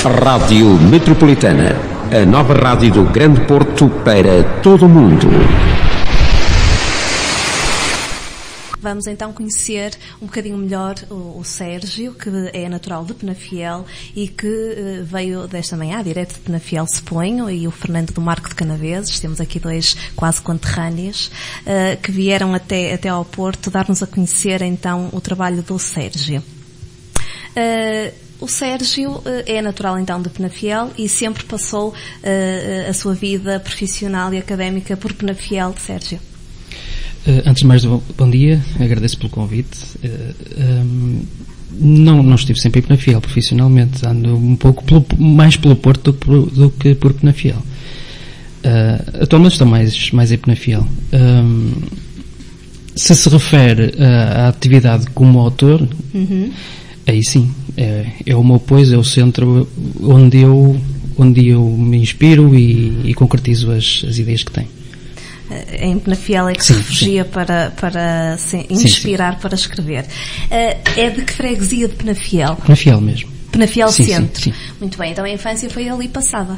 Rádio Metropolitana, a nova rádio do Grande Porto para todo o mundo. Vamos então conhecer um bocadinho melhor o Sérgio, que é natural de Penafiel e que veio desta manhã, direto de Penafiel, suponho, e o Fernando do Marco de Canaveses. Temos aqui dois quase conterrâneos que vieram até ao Porto dar-nos a conhecer então o trabalho do Sérgio. O Sérgio é natural então de Penafiel e sempre passou a sua vida profissional e académica por Penafiel, Sérgio. Antes de mais, bom dia, agradeço pelo convite. Não estive sempre em Penafiel profissionalmente, ando um pouco mais pelo Porto do que por Penafiel. Atualmente estou mais em Penafiel. Se refere à atividade como autor, aí sim, é o meu pois, é o centro onde eu me inspiro e concretizo as ideias que tenho. Em Penafiel é que se refugia para se inspirar para escrever. É de que freguesia de Penafiel? Penafiel mesmo. Penafiel Centro. Sim. Muito bem, então a infância foi ali passada?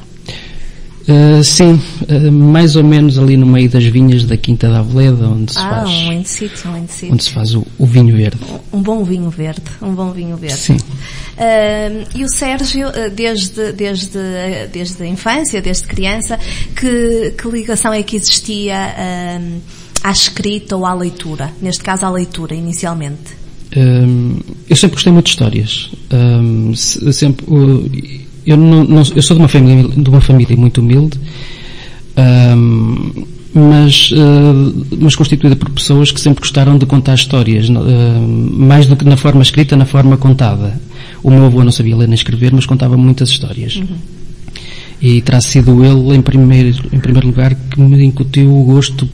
Sim, mais ou menos ali no meio das vinhas da Quinta da Aveleda, onde se faz... um lindo sítio. Onde se faz o vinho verde. Um bom vinho verde. Sim. E o Sérgio, desde a infância, desde criança, que ligação é que existia à escrita ou à leitura? Neste caso, à leitura, inicialmente. Eu sempre gostei muito de histórias. Eu sou de uma família muito humilde, mas constituída por pessoas que sempre gostaram de contar histórias, mais do que na forma escrita, na forma contada. O meu avô não sabia ler nem escrever, mas contava muitas histórias. E terá sido ele, em primeiro lugar, que me incutiu o gosto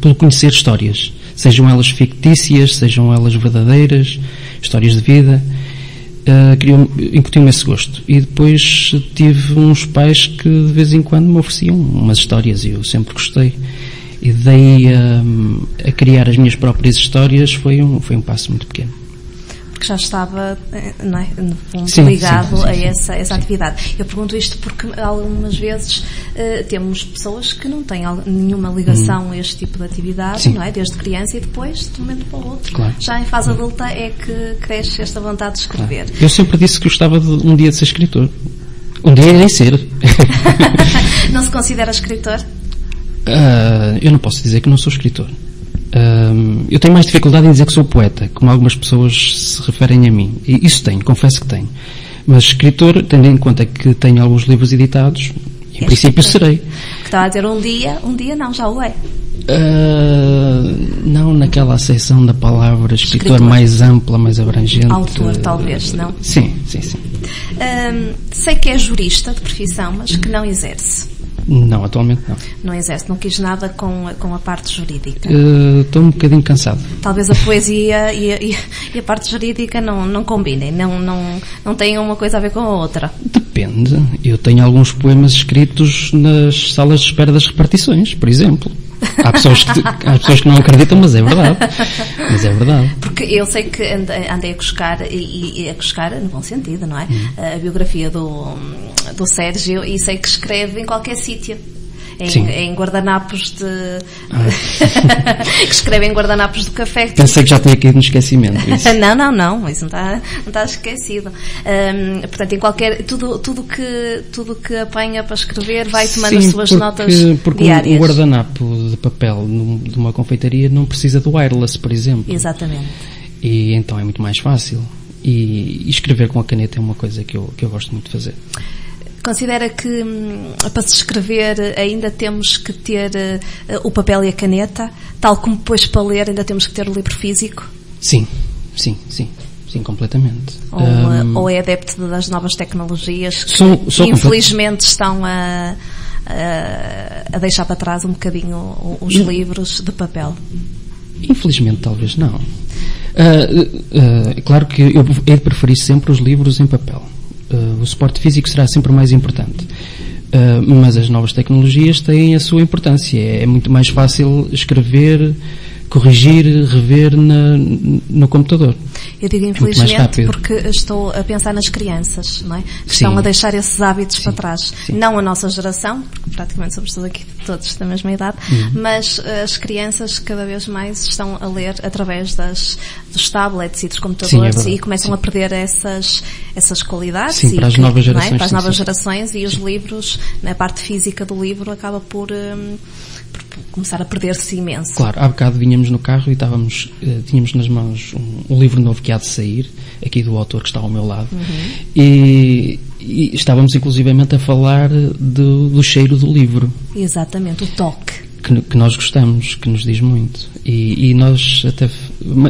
pelo conhecer histórias, sejam elas fictícias, sejam elas verdadeiras, histórias de vida. Incutiu-me esse gosto. E depois tive uns pais que de vez em quando me ofereciam umas histórias e eu sempre gostei. E daí a criar as minhas próprias histórias foi um passo muito pequeno. Porque já estava, não é, no fundo, ligado a essa atividade. Eu pergunto isto porque algumas vezes temos pessoas que não têm nenhuma ligação a este tipo de atividade, não é? Desde criança, e depois, de um momento para o outro, já em fase adulta, é que cresce esta vontade de escrever. Eu sempre disse que gostava de um dia de ser escritor. Um dia irei ser. Não se considera escritor? Eu não posso dizer que não sou escritor. Eu tenho mais dificuldade em dizer que sou poeta, como algumas pessoas se referem a mim. E isso tenho, confesso que tenho. Mas escritor, tendo em conta que tenho alguns livros editados, em princípio serei. Que estava a dizer um dia não, já o é. Não naquela acessão da palavra escritor mais ampla, mais abrangente. Autor, talvez, não? Sim. Sei que é jurista de profissão, mas que não exerce. Não, atualmente não. Não exerce, não quis nada com a parte jurídica. Estou um bocadinho cansado. Talvez a poesia e a parte jurídica não combinem, não tenham uma coisa a ver com a outra. Depende. Eu tenho alguns poemas escritos nas salas de espera das repartições, por exemplo. Há pessoas que não acreditam, mas é verdade. Porque eu sei que andei a cuscar, e a cuscar no bom sentido, não é? A biografia do Sérgio, e sei que escreve em qualquer sítio. Em guardanapos que escreve em guardanapos do café. Pensei que já tinha caído no esquecimento. Isso. Não, isso não está esquecido. Portanto, em qualquer tudo que apanha para escrever vai tomando as suas notas porque diárias. Um guardanapo de papel de uma confeitaria não precisa do wireless, por exemplo. Exatamente. E então é muito mais fácil. E escrever com a caneta é uma coisa que eu gosto muito de fazer. Considera que para se escrever ainda temos que ter o papel e a caneta, tal como depois para ler ainda temos que ter o livro físico? Sim, completamente. Ou é adepto das novas tecnologias que infelizmente estão a deixar para trás um bocadinho os livros de papel? Infelizmente talvez não. Claro que eu hei de preferir sempre os livros em papel. O suporte físico será sempre o mais importante. Mas as novas tecnologias têm a sua importância. É muito mais fácil escrever corrigir, rever no computador. Eu digo infelizmente porque estou a pensar nas crianças, não é? Que estão a deixar esses hábitos para trás. Sim. Não a nossa geração, porque praticamente somos todos da mesma idade, mas as crianças cada vez mais estão a ler através dos tablets e dos computadores e começam a perder essas qualidades. Sim, para as novas gerações. Para as novas gerações e os livros, na parte física do livro, acaba por começar a perder-se imenso. Claro, há bocado vinhamos no carro e tínhamos nas mãos um livro novo que há de sair, aqui do autor que está ao meu lado, e estávamos inclusivamente a falar do cheiro do livro. Exatamente, o toque. Que nós gostamos, que nos diz muito. E nós até,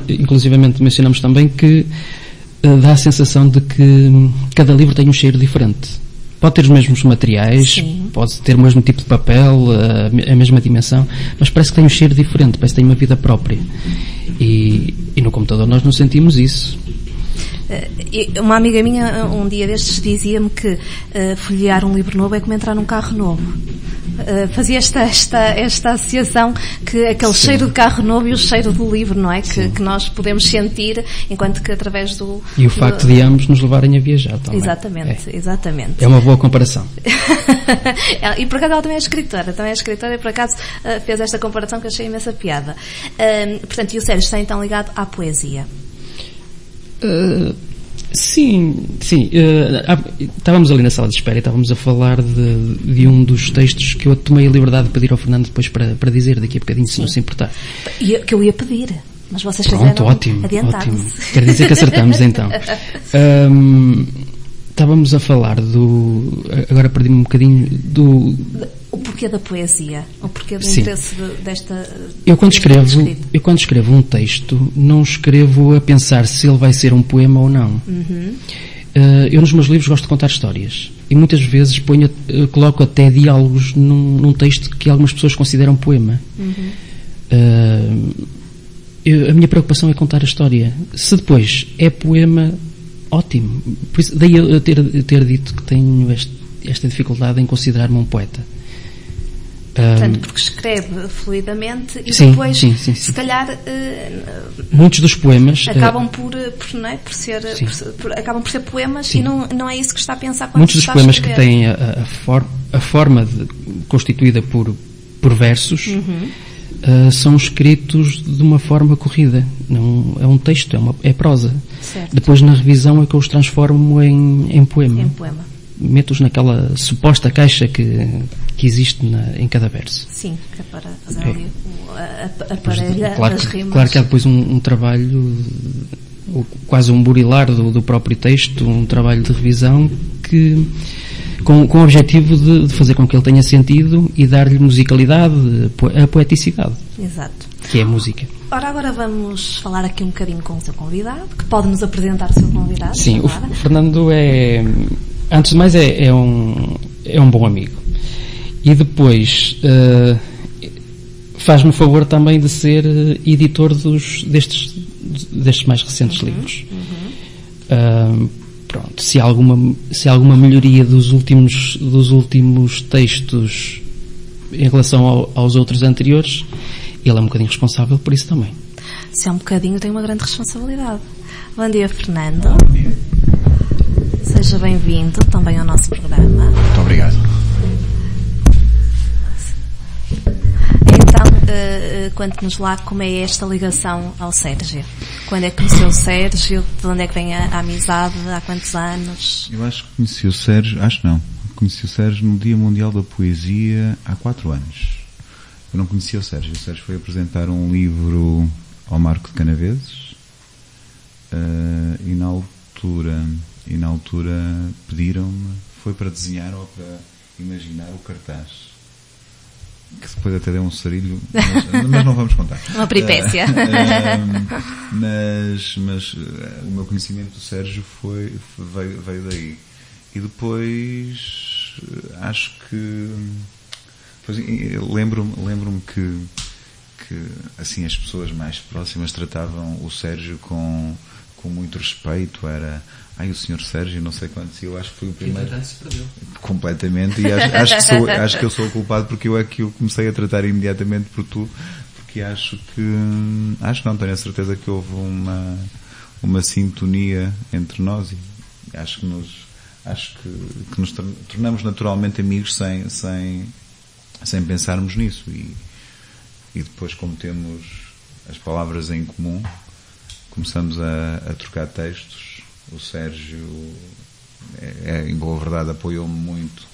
inclusivamente mencionamos também que dá a sensação de que cada livro tem um cheiro diferente. Pode ter os mesmos materiais, pode ter o mesmo tipo de papel, a mesma dimensão, mas parece que tem um cheiro diferente, parece que tem uma vida própria. E no computador nós não sentimos isso. Uma amiga minha, um dia destes, dizia-me que folhear um livro novo é como entrar num carro novo. Fazia esta associação que aquele cheiro de carro novo e o cheiro do livro, não é? Que nós podemos sentir, enquanto que através do... E o facto de ambos nos levarem a viajar também. Exatamente. É uma boa comparação. E por acaso ela também é escritora e por acaso fez esta comparação que eu achei imensa piada. Portanto, e o Sérgio está então ligado à poesia? Sim. Estávamos ali na sala de espera e estávamos a falar de um dos textos que eu tomei a liberdade de pedir ao Fernando depois para dizer daqui a bocadinho, se não se importar. Que eu ia pedir, mas vocês fizeram adiantar-se. Ótimo. Quer dizer que acertamos então. Estávamos a falar agora perdi-me um bocadinho o porquê da poesia, o porquê do interesse desta... Eu quando escrevo um texto, não escrevo a pensar se ele vai ser um poema ou não. Eu nos meus livros gosto de contar histórias. E muitas vezes coloco até diálogos num texto que algumas pessoas consideram poema. A minha preocupação é contar a história. Se depois é poema, ótimo. Por isso, daí eu ter dito que tenho esta dificuldade em considerar-me um poeta. Portanto, porque escreve fluidamente e depois, se calhar, muitos dos poemas acabam acabam por ser poemas e não é isso que está a pensar quando muitos dos poemas que têm a forma constituída por versos são escritos de uma forma corrida. Não é um texto, é prosa. Certo. Depois na revisão é que eu os transformo em poema. Meto-os naquela suposta caixa que existe em cada verso. Sim, que é para fazer ali a parelha das rimas. Claro que há depois um trabalho, quase um burilar do próprio texto, um trabalho de revisão com o objetivo de fazer com que ele tenha sentido e dar-lhe musicalidade, a poeticidade. Exato. Que é a música. Ora, agora vamos falar aqui um bocadinho com o seu convidado, que pode nos apresentar o seu convidado. Sim, o Fernando antes de mais é um bom amigo. E depois faz-me o favor também de ser editor destes mais recentes livros. Pronto, se há alguma melhoria dos últimos textos em relação aos outros anteriores, ele é um bocadinho responsável por isso também. Se é um bocadinho, tem uma grande responsabilidade. Bom dia, Fernando. Bom dia. Seja bem-vindo também ao nosso programa. Muito obrigado. Então, conte-nos lá como é esta ligação ao Sérgio. Quando é que conheceu o Sérgio? De onde é que vem a amizade? Há quantos anos? Eu acho que conheci o Sérgio, conheci o Sérgio no Dia Mundial da Poesia há 4 anos. Eu não conhecia o Sérgio foi apresentar um livro ao Marco de Canaveses e na altura pediram-me, foi para desenhar ou para imaginar o cartaz, que depois até deu um sarilho, mas não vamos contar. Uma peripécia. Mas o meu conhecimento do Sérgio veio daí. E depois acho que lembro-me que assim as pessoas mais próximas tratavam o Sérgio com muito respeito. Era o senhor Sérgio, não sei quantos, e eu acho que fui o primeiro. Se perdeu. Completamente, e acho que eu sou o culpado, porque eu comecei a tratar imediatamente por tu, porque e acho não, tenho a certeza que houve uma sintonia entre nós e acho que nos tornamos naturalmente amigos sem pensarmos nisso e depois, como temos as palavras em comum, começamos a trocar textos. O Sérgio, em boa verdade, apoiou-me muito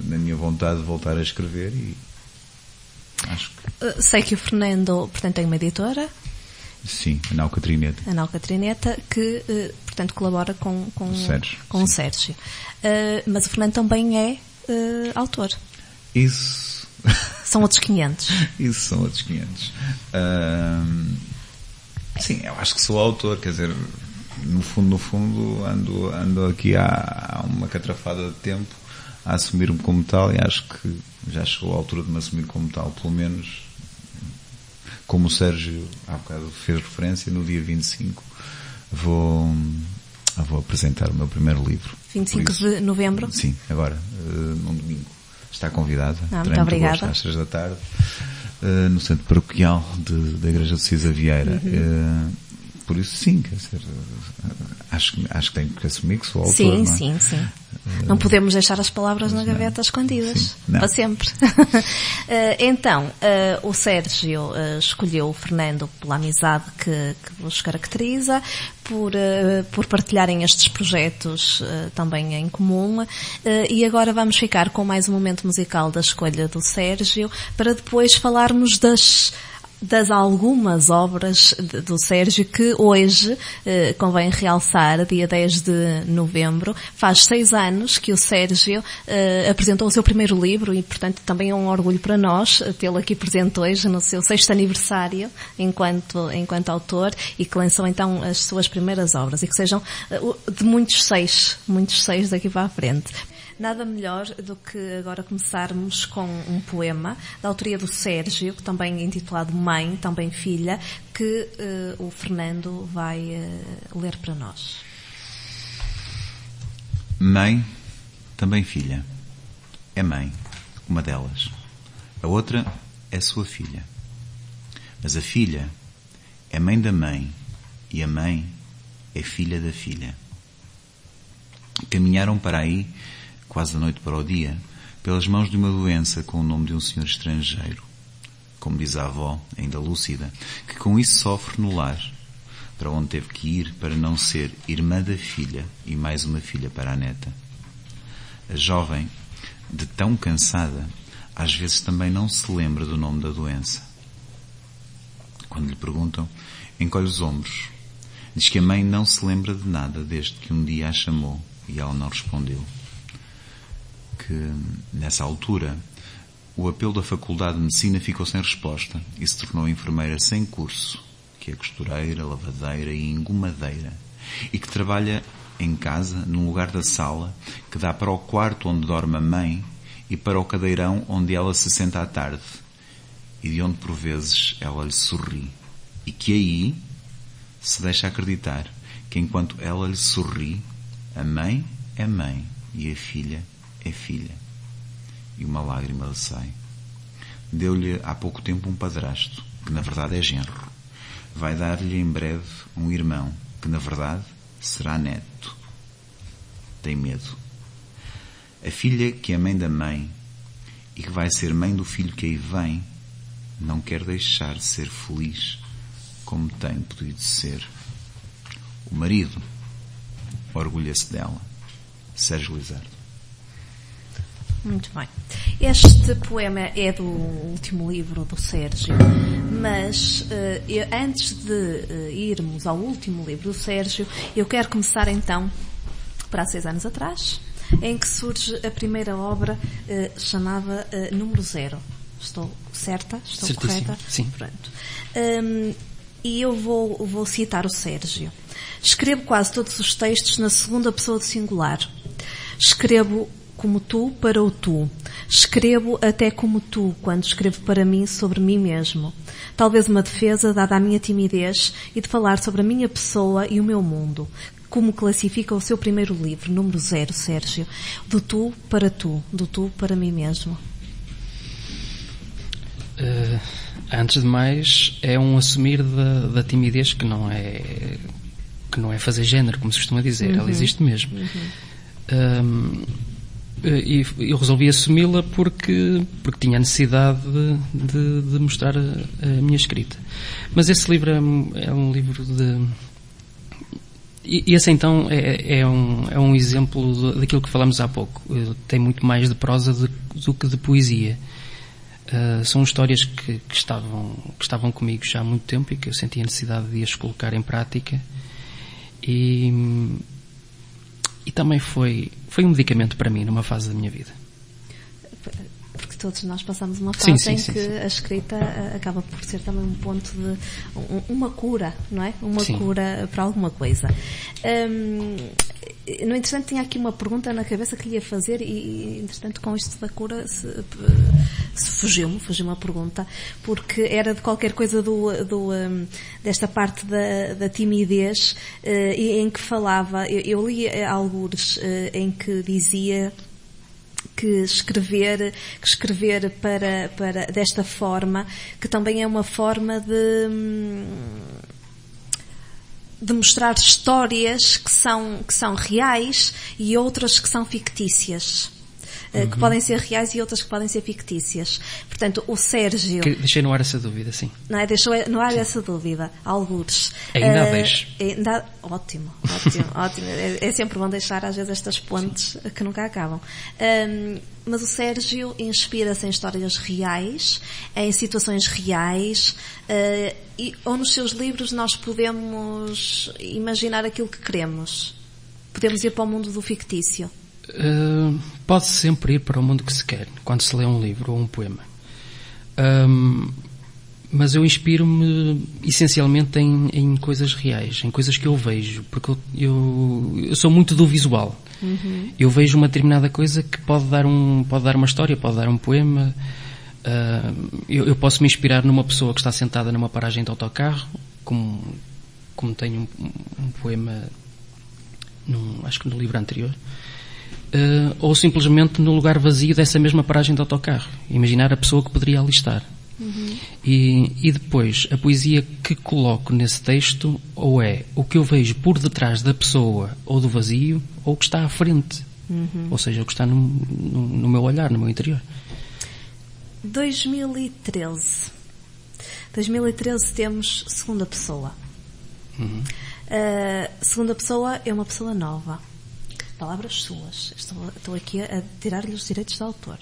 na minha vontade de voltar a escrever e acho que... Sei que o Fernando, portanto, tem uma editora. Sim, a Nau Catrineta, que, portanto, colabora com o Sérgio. Mas o Fernando também é autor. Isso. São outros 500. Isso, são outros 500. Sim, eu acho que sou autor, quer dizer, no fundo, ando aqui há uma catrafada de tempo a assumir-me como tal e acho que já chegou a altura de me assumir como tal, pelo menos como o Sérgio há bocado fez referência, no dia 25 vou apresentar o meu primeiro livro. 25 de novembro? Sim, agora, num domingo. Está convidada, muito obrigada. Às 3 da tarde, no Centro Paroquial da Igreja de Cisa Vieira. Por isso, sim, quer dizer, acho que tenho que assumir que sou autor. Sim, não é? sim. Não podemos deixar as palavras na gaveta escondidas. Para sempre. Então, o Sérgio escolheu o Fernando pela amizade que vos caracteriza, por partilharem estes projetos também em comum, e agora vamos ficar com mais um momento musical da escolha do Sérgio, para depois falarmos das algumas obras do Sérgio que hoje, convém realçar, dia 10 de novembro, faz 6 anos que o Sérgio apresentou o seu primeiro livro e, portanto, também é um orgulho para nós tê-lo aqui presente hoje no seu 6º aniversário enquanto autor e que lançou então as suas primeiras obras e que sejam de muitos seis daqui para a frente. Nada melhor do que agora começarmos com um poema da autoria do Sérgio, que também é intitulado Mãe, também Filha, que o Fernando vai ler para nós. Mãe, também filha. É mãe, uma delas. A outra é sua filha. Mas a filha é mãe da mãe e a mãe é filha da filha. Caminharam para aí quase da noite para o dia, pelas mãos de uma doença com o nome de um senhor estrangeiro, como diz a avó, ainda lúcida, que com isso sofre no lar, para onde teve que ir para não ser irmã da filha e mais uma filha para a neta. A jovem, de tão cansada, às vezes também não se lembra do nome da doença. Quando lhe perguntam, encolhe os ombros. Diz que a mãe não se lembra de nada desde que um dia a chamou e ela não respondeu. Que, nessa altura, o apelo da Faculdade de Medicina ficou sem resposta e se tornou enfermeira sem curso, que é costureira, lavadeira e engomadeira, e que trabalha em casa, num lugar da sala que dá para o quarto onde dorme a mãe e para o cadeirão onde ela se senta à tarde, e de onde por vezes ela lhe sorri, e que aí se deixa acreditar que enquanto ela lhe sorri, a mãe é mãe e a filha é filha. E uma lágrima lhe sai. Deu-lhe há pouco tempo um padrasto, que na verdade é genro. Vai dar-lhe em breve um irmão, que na verdade será neto. Tem medo. A filha que é mãe da mãe e que vai ser mãe do filho que aí vem, não quer deixar de ser feliz como tem podido ser. O marido orgulha-se dela. Sérgio Lizardo. Muito bem. Este poema é do último livro do Sérgio, mas antes de irmos ao último livro do Sérgio, eu quero começar então para há 6 anos atrás, em que surge a primeira obra chamada Número Zero. Estou certa? Estou certíssimo. Correta? Sim. Pronto. E eu vou citar o Sérgio. Escrevo quase todos os textos na segunda pessoa do singular. Escrevo como tu para o tu. Escrevo até como tu, quando escrevo para mim sobre mim mesmo. Talvez uma defesa dada à minha timidez e de falar sobre a minha pessoa e o meu mundo. Como classifica o seu primeiro livro, Número Zero, Sérgio? Do tu para mim mesmo. Antes de mais, é um assumir da timidez que não é fazer género, como se costuma dizer. Ela existe mesmo. E eu resolvi assumi-la porque tinha a necessidade de mostrar a minha escrita. Mas esse livro é um livro de... E esse então é um exemplo daquilo que falamos há pouco. Tem muito mais de prosa do que de poesia. São histórias que estavam comigo já há muito tempo e que eu senti a necessidade de as colocar em prática. E também foi um medicamento para mim numa fase da minha vida. Porque todos nós passamos uma fase em que a escrita acaba por ser também um ponto de uma cura, não é? Uma cura para alguma coisa. No entretanto, tinha aqui uma pergunta na cabeça que lhe ia fazer e entretanto, com isto da cura fugiu-me a pergunta, porque era de qualquer coisa desta parte da timidez, em que falava, eu li algures em que dizia que escrever para desta forma, que também é uma forma de mostrar histórias que são reais e outras que são fictícias. Que podem ser reais e outras que podem ser fictícias. Portanto, o Sérgio... Deixei no ar essa dúvida, sim. Não é? Deixou no ar essa dúvida. Algures. Ainda a deixo. Ótimo. É sempre bom deixar, às vezes, estas pontes que nunca acabam. Mas o Sérgio inspira-se em histórias reais, em situações reais, ou nos seus livros nós podemos imaginar aquilo que queremos. Podemos ir para o mundo do fictício. Pode sempre ir para o mundo que se quer quando se lê um livro ou um poema, mas eu inspiro-me essencialmente em coisas reais, em coisas que eu vejo, porque eu sou muito do visual. Eu vejo uma determinada coisa que pode dar uma história, pode dar um poema. Eu posso me inspirar numa pessoa que está sentada numa paragem de autocarro, como tenho um poema acho que no livro anterior. Ou simplesmente no lugar vazio dessa mesma paragem de autocarro. Imaginar a pessoa que poderia ali estar. E depois, a poesia que coloco nesse texto ou é o que eu vejo por detrás da pessoa ou do vazio, ou o que está à frente. Ou seja, o que está no meu olhar, no meu interior. 2013 temos segunda pessoa. Segunda pessoa é uma pessoa nova. Palavras suas. Estou aqui a tirar-lhe os direitos de autor.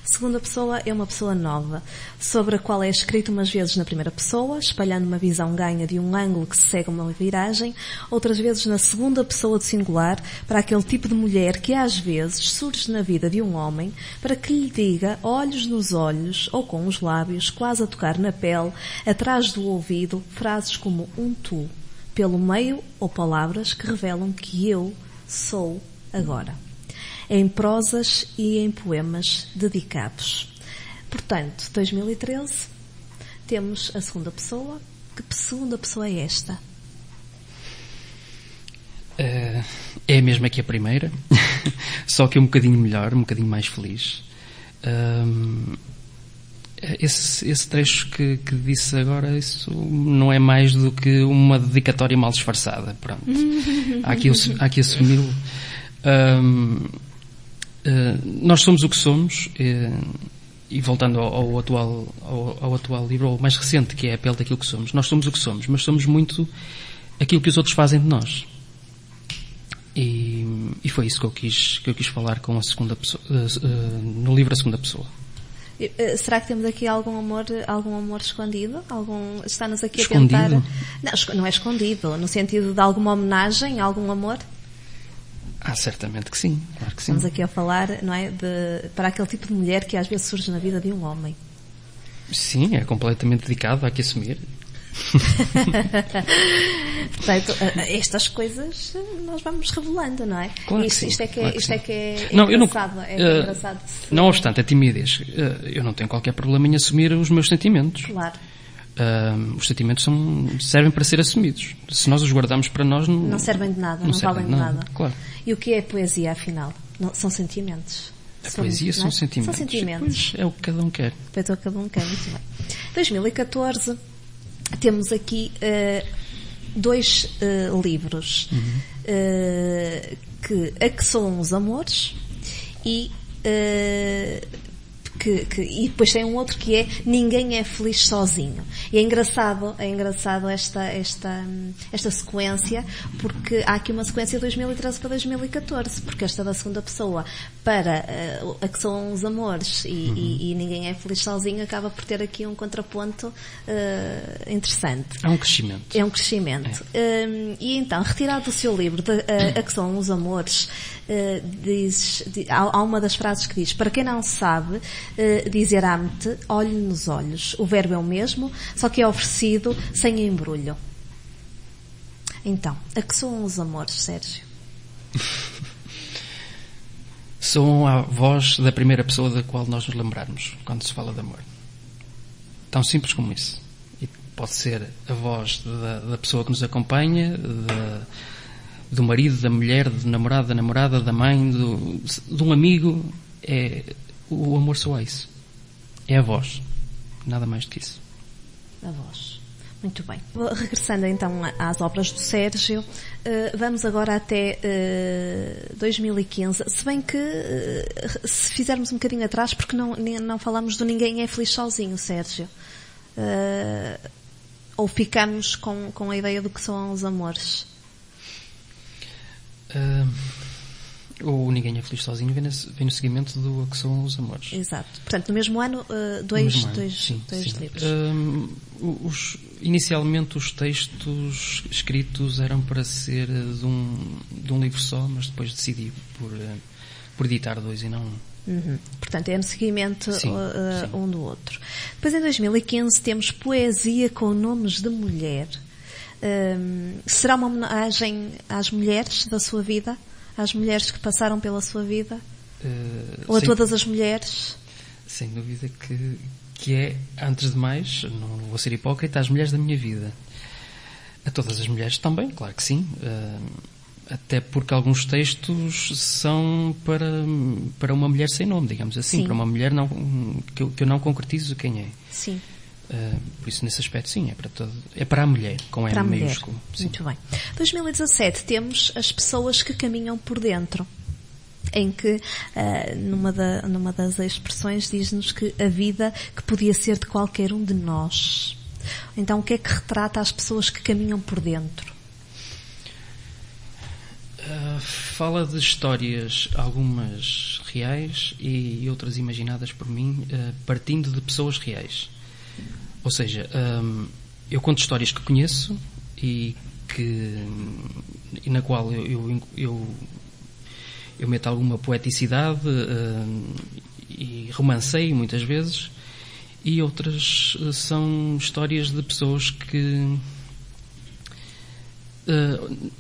Segunda pessoa é uma pessoa nova, sobre a qual é escrito umas vezes na primeira pessoa, espalhando uma visão ganha de um ângulo que segue uma viragem, outras vezes na segunda pessoa do singular, para aquele tipo de mulher que às vezes surge na vida de um homem, para que lhe diga, olhos nos olhos, ou com os lábios, quase a tocar na pele, atrás do ouvido, frases como um tu, pelo meio, ou palavras que revelam que eu sou agora, em prosas e em poemas dedicados. Portanto, 2013, temos a segunda pessoa. Que segunda pessoa é esta? É a mesma que a primeira, só que um bocadinho melhor, um bocadinho mais feliz. Esse trecho que disse agora, isso não é mais do que uma dedicatória mal disfarçada. Pronto. Há aqui assumi-lo. Nós somos o que somos, e voltando ao atual livro, ou mais recente, que é a pele daquilo que somos. Nós somos o que somos, mas somos muito aquilo que os outros fazem de nós. E foi isso que eu quis falar com a segunda pessoa, no livro A Segunda Pessoa. Será que temos aqui algum amor escondido? Está-nos aqui escondido? A tentar... Não é escondido, no sentido de alguma homenagem, algum amor? Certamente que sim, claro que sim. Estamos aqui a falar, não é, para aquele tipo de mulher que às vezes surge na vida de um homem. Sim, é completamente dedicado, há que assumir. Portanto, estas coisas nós vamos revelando, não é? Claro que sim. Isto é que é não, engraçado. É engraçado. Não obstante a timidez, eu não tenho qualquer problema em assumir os meus sentimentos. Claro. Os sentimentos servem para ser assumidos. Se nós os guardamos para nós, não servem de nada, não valem de nada. Claro. E o que é poesia, afinal? São sentimentos. A poesia são sentimentos. São sentimentos. Pois é o que cada um quer. Depois é o que cada um quer, muito bem. 2014 temos aqui 2 livros, A Que Soam os Amores e e depois tem um outro que é Ninguém é Feliz Sozinho. E é engraçado esta sequência, porque há aqui uma sequência de 2013 para 2014, porque esta da segunda pessoa para A Que Soam os Amores e Ninguém é Feliz Sozinho acaba por ter aqui um contraponto interessante. É um crescimento. É um crescimento. E então, retirado do seu livro A Que Soam os Amores, há uma das frases que diz: para quem não sabe, dizer amo-te, olhe nos olhos. O verbo é o mesmo, só que é oferecido sem embrulho. Então, a que soam os amores, Sérgio? Soam a voz da primeira pessoa da qual nós nos lembrarmos quando se fala de amor. Tão simples como isso. E pode ser a voz da pessoa que nos acompanha, do marido, da mulher, do namorado, da namorada, da mãe, de um amigo. O amor soa isso. É a voz. Nada mais do que isso. A voz. Muito bem. Regressando então às obras do Sérgio, vamos agora até 2015. Se bem que, se fizermos um bocadinho atrás, porque não falamos do Ninguém é Feliz Sozinho, Sérgio. Ou ficamos com a ideia do que são os amores? O Ninguém é Feliz Sozinho vem no seguimento do A Que Soam os Amores. Exato. Portanto, no mesmo ano, dois livros. Inicialmente os textos escritos eram para ser de um livro só, mas depois decidi por editar 2 e não um. Portanto, é no seguimento um do outro. Depois, em 2015, temos Poesia com Nomes de Mulher. Será uma homenagem às mulheres da sua vida? Às mulheres que passaram pela sua vida? Ou a todas as mulheres? Sem dúvida que é, antes de mais, não vou ser hipócrita, às mulheres da minha vida. A todas as mulheres também, claro que sim. Até porque alguns textos são para uma mulher sem nome, digamos assim. Sim. Para uma mulher que eu não concretizo quem é. Sim. Por isso, nesse aspecto, sim, é para a mulher, com M maiúsculo. Muito bem. 2017 temos As Pessoas que Caminham por Dentro, em que numa das expressões diz-nos que a vida que podia ser de qualquer um de nós. Então, o que é que retrata as pessoas que caminham por dentro? Fala de histórias, algumas reais e outras imaginadas por mim, partindo de pessoas reais. Ou seja, eu conto histórias que conheço e na qual eu meto alguma poeticidade e romanceio muitas vezes, e outras são histórias de pessoas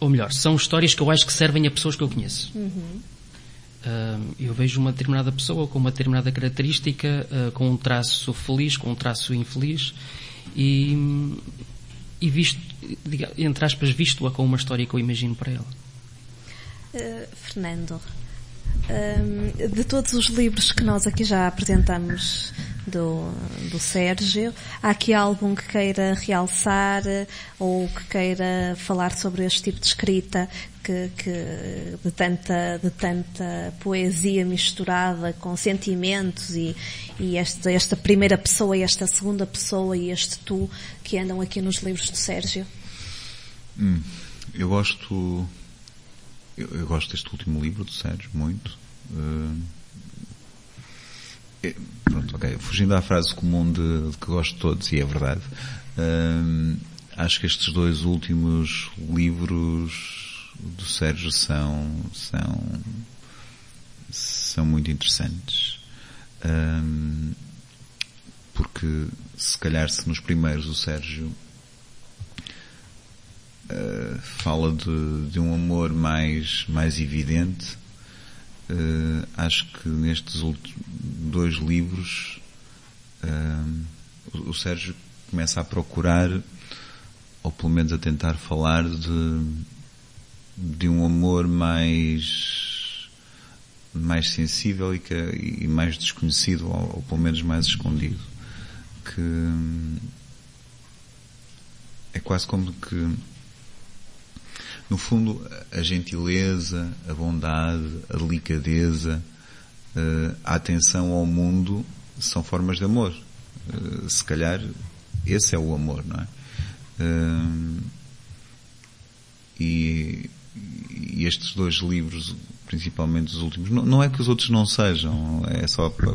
ou melhor, são histórias que eu acho que servem a pessoas que eu conheço. Eu vejo uma determinada pessoa com uma determinada característica, com um traço feliz, com um traço infeliz, e visto, entre aspas, visto-a com uma história que eu imagino para ela. Fernando, de todos os livros que nós aqui já apresentamos do Sérgio, há aqui algum que queira realçar ou que queira falar sobre este tipo de escrita que de tanta poesia misturada com sentimentos e esta primeira pessoa e esta segunda pessoa e este tu que andam aqui nos livros do Sérgio? Eu gosto deste último livro do Sérgio muito. Pronto, ok. Fugindo à frase comum de que gosto de todos, e é verdade, acho que estes 2 últimos livros do Sérgio são muito interessantes, porque se calhar se nos primeiros o Sérgio fala de um amor mais evidente, acho que nestes 2 livros o Sérgio começa a procurar, ou pelo menos a tentar falar de um amor mais sensível e mais desconhecido, ou pelo menos mais escondido. é quase como que, no fundo, a gentileza, a bondade, a delicadeza, a atenção ao mundo são formas de amor. Se calhar esse é o amor, não é? E estes 2 livros, principalmente os últimos, não é que os outros não sejam, é só para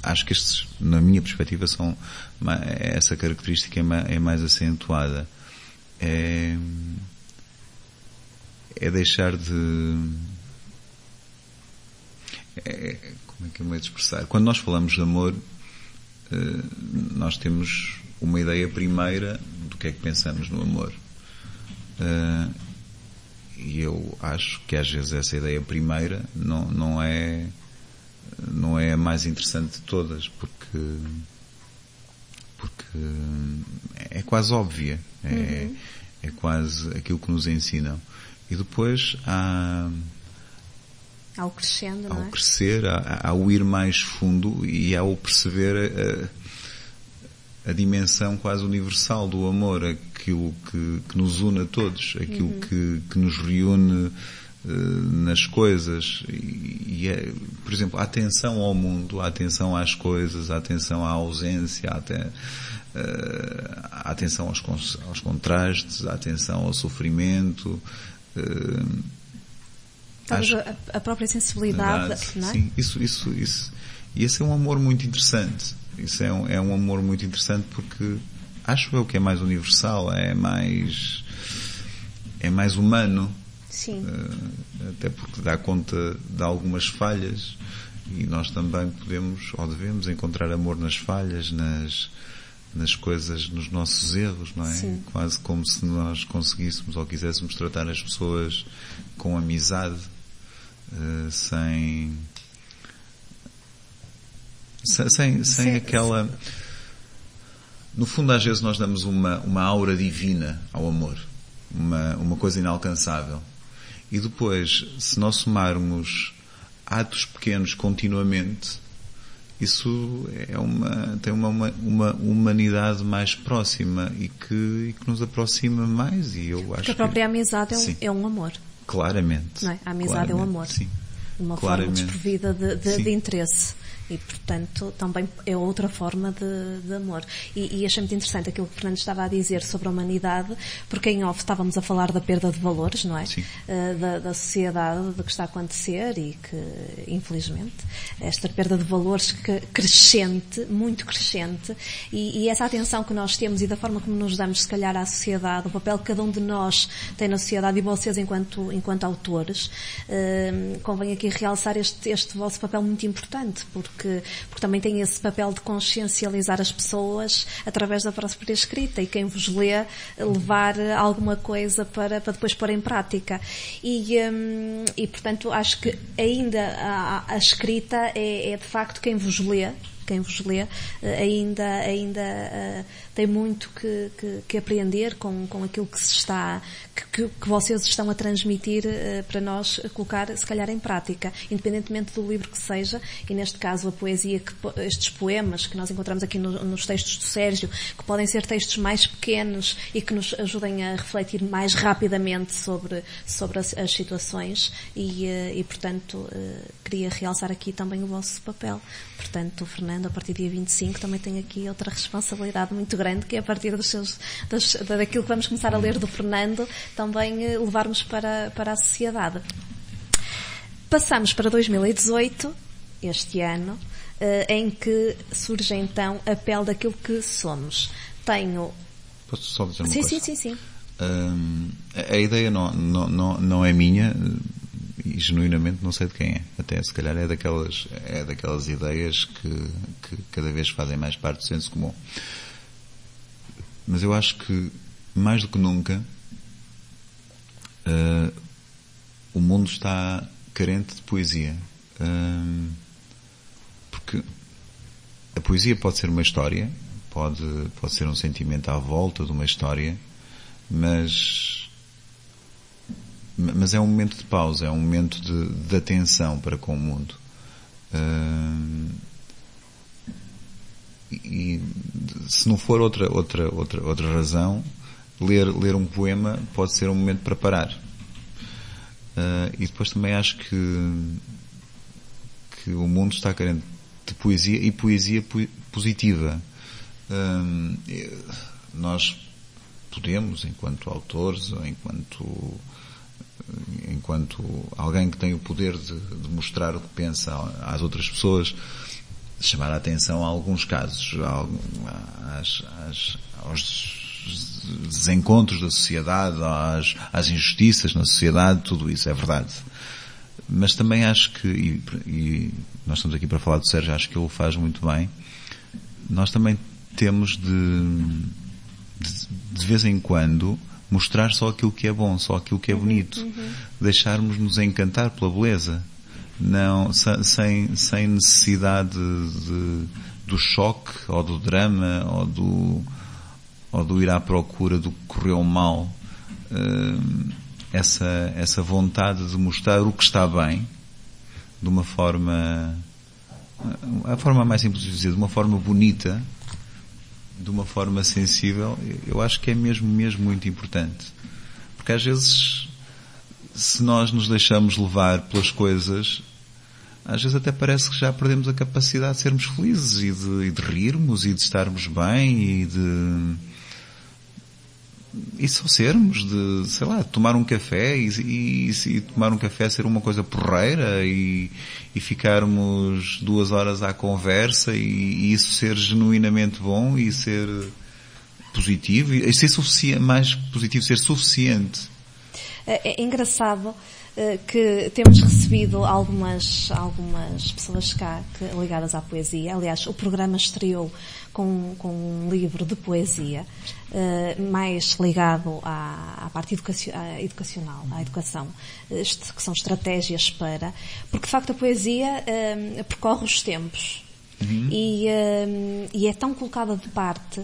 acho que estes, na minha perspectiva, são, essa característica é mais acentuada. É deixar de... como é que eu me ia expressar? Quando nós falamos de amor, nós temos uma ideia primeira do que é que pensamos no amor. E eu acho que às vezes essa ideia primeira não é a mais interessante de todas, porque é quase óbvia, é quase aquilo que nos ensinam. E depois ao crescendo, não é? Ao crescer, ao ir mais fundo e ao perceber a dimensão quase universal do amor, aquilo que nos une a todos, aquilo que nos reúne nas coisas. E é, por exemplo, a atenção ao mundo, a atenção às coisas, a atenção à ausência, a atenção aos contrastes, a atenção ao sofrimento. A própria sensibilidade, não é? Sim, isso. E esse é um amor muito interessante. Isso é um amor muito interessante porque acho eu que é mais universal, é mais humano. Sim. Até porque dá conta de algumas falhas e nós também podemos ou devemos encontrar amor nas falhas, nas coisas, nos nossos erros, não é? Sim. Quase como se nós conseguíssemos ou quiséssemos tratar as pessoas com amizade, sem aquela... No fundo, às vezes nós damos uma aura divina ao amor, uma coisa inalcançável. E depois, se nós somarmos atos pequenos continuamente, isso tem uma humanidade mais próxima e que nos aproxima mais. E eu acho porque a própria amizade é um amor. Claramente. Não é? A amizade é um amor. Sim. De uma forma desprovida de interesse. E, portanto, também é outra forma de amor. E achei muito interessante aquilo que o Fernando estava a dizer sobre a humanidade, porque em off estávamos a falar da perda de valores, não é? Da sociedade, do que está a acontecer e que, infelizmente, esta perda de valores crescente, muito crescente, e essa atenção que nós temos e da forma como nos damos, se calhar, à sociedade, o papel que cada um de nós tem na sociedade e vocês enquanto autores, convém aqui realçar este vosso papel muito importante, porque também tem esse papel de consciencializar as pessoas através da própria escrita e quem vos lê levar alguma coisa para depois pôr em prática. E portanto, acho que ainda a escrita é de facto quem vos lê ainda tem muito que aprender com aquilo que se está, que vocês estão a transmitir para nós colocar, se calhar, em prática, independentemente do livro que seja, e neste caso a poesia, estes poemas que nós encontramos aqui nos textos do Sérgio, que podem ser textos mais pequenos e que nos ajudem a refletir mais rapidamente sobre as situações e portanto, queria realçar aqui também o vosso papel. Portanto, o Fernando, a partir do dia 25, também tem aqui outra responsabilidade muito grande, que é a partir daquilo que vamos começar a ler do Fernando, também levarmos para a sociedade. Passamos para 2018, este ano, em que surge então a pele daquilo que somos. Posso só dizer uma coisa? Sim. A ideia não é minha, e genuinamente não sei de quem é. Até se calhar é daquelas ideias que cada vez fazem mais parte do senso comum. Mas eu acho que, mais do que nunca, o mundo está carente de poesia. Porque a poesia pode ser uma história, pode ser um sentimento à volta de uma história, mas é um momento de pausa, é um momento de atenção para com o mundo. e se não for outra razão, ler um poema pode ser um momento para parar. E depois também acho que o mundo está carente de poesia, e poesia positiva. Nós podemos, enquanto autores, ou enquanto alguém que tem o poder de mostrar o que pensa às outras pessoas, chamar a atenção a alguns casos, aos desencontros da sociedade, às injustiças na sociedade, tudo isso é verdade. Mas também acho que, e nós estamos aqui para falar do Sérgio, acho que ele o faz muito bem, nós também temos de vez em quando mostrar só aquilo que é bom, só aquilo que é bonito, deixarmos-nos encantar pela beleza, não, sem necessidade do choque, ou do drama, ou do ir à procura do que correu mal. Essa vontade de mostrar o que está bem, de uma forma, a forma mais simples de dizer, de uma forma bonita, de uma forma sensível, eu acho que é mesmo muito importante. Porque às vezes, se nós nos deixamos levar pelas coisas, às vezes até parece que já perdemos a capacidade de sermos felizes e de rirmos e de estarmos bem e só sermos, de, sei lá, tomar um café e tomar um café ser uma coisa porreira e ficarmos 2 horas à conversa e isso ser genuinamente bom e ser positivo e ser mais positivo, ser suficiente. É engraçado que temos recebido algumas pessoas cá ligadas à poesia. Aliás, o programa estreou com um livro de poesia mais ligado à parte educacional, à educação, que são estratégias porque de facto a poesia percorre os tempos e é tão colocada de parte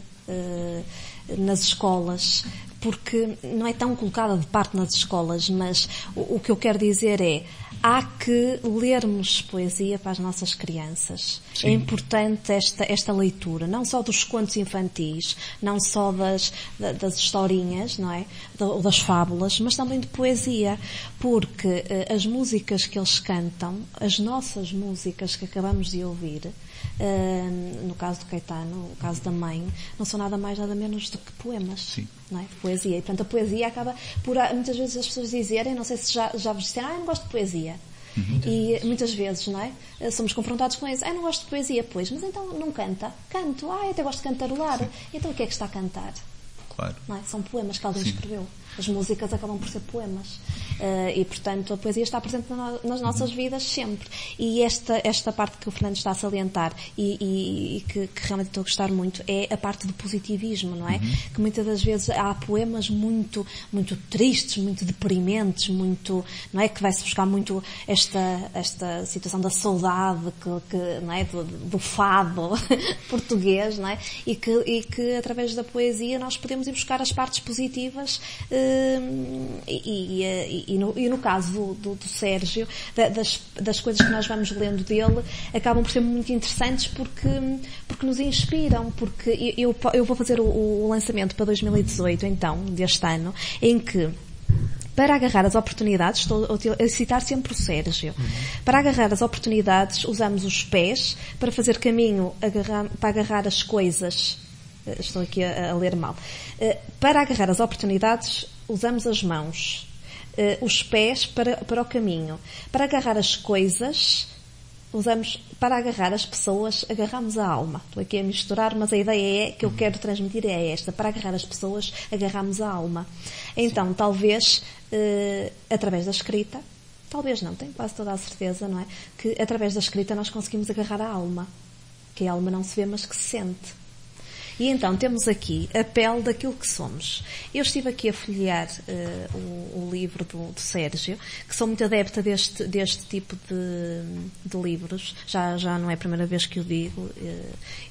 nas escolas, porque não é tão colocada de parte nas escolas, mas o que eu quero dizer é, há que lermos poesia para as nossas crianças. Sim. É importante esta leitura, não só dos contos infantis, não só das historinhas, não é? Das fábulas, mas também de poesia, porque as músicas que eles cantam, as nossas músicas que acabamos de ouvir, no caso do Caetano, no caso da mãe, não são nada mais nada menos do que poemas. Sim. Não é? Poesia. E portanto a poesia acaba por muitas vezes as pessoas dizerem, não sei se já vos disseram, eu não gosto de poesia. E muitas vezes, não é? Somos confrontados com isso, não gosto de poesia, pois, mas então não canta? Canto, eu até gosto de cantarolar. Sim. Então o que é que está a cantar? Claro. Não é? São poemas que alguém Sim. escreveu. As músicas acabam por ser poemas. E, portanto, a poesia está presente nas nossas vidas sempre. E esta parte que o Fernando está a salientar e que realmente estou a gostar muito é a parte do positivismo, não é? Que muitas das vezes há poemas muito, muito tristes, muito deprimentes, muito, não é? Que vai-se buscar muito esta situação da saudade, não é? Do fado português, não é? E que através da poesia nós podemos ir buscar as partes positivas e no caso do Sérgio, das coisas que nós vamos lendo dele, acabam por ser muito interessantes porque nos inspiram, porque eu vou fazer o lançamento para 2018, então, deste ano, em que para agarrar as oportunidades, estou a citar sempre o Sérgio, para agarrar as oportunidades usamos os pés, para fazer caminho para agarrar as coisas, estou aqui a ler mal, para agarrar as oportunidades usamos as mãos, os pés para o caminho, para agarrar as coisas usamos, para agarrar as pessoas agarramos a alma. Estou aqui a misturar, mas a ideia que eu quero transmitir é esta: para agarrar as pessoas agarramos a alma. Então, sim, talvez através da escrita, talvez não, tenho quase toda a certeza, não é? Que através da escrita nós conseguimos agarrar a alma, que a alma não se vê, mas que se sente. E então temos aqui a pele daquilo que somos. Eu estive aqui a folhear o livro do Sérgio, que sou muito adepta deste tipo de livros. Já não é a primeira vez que o digo,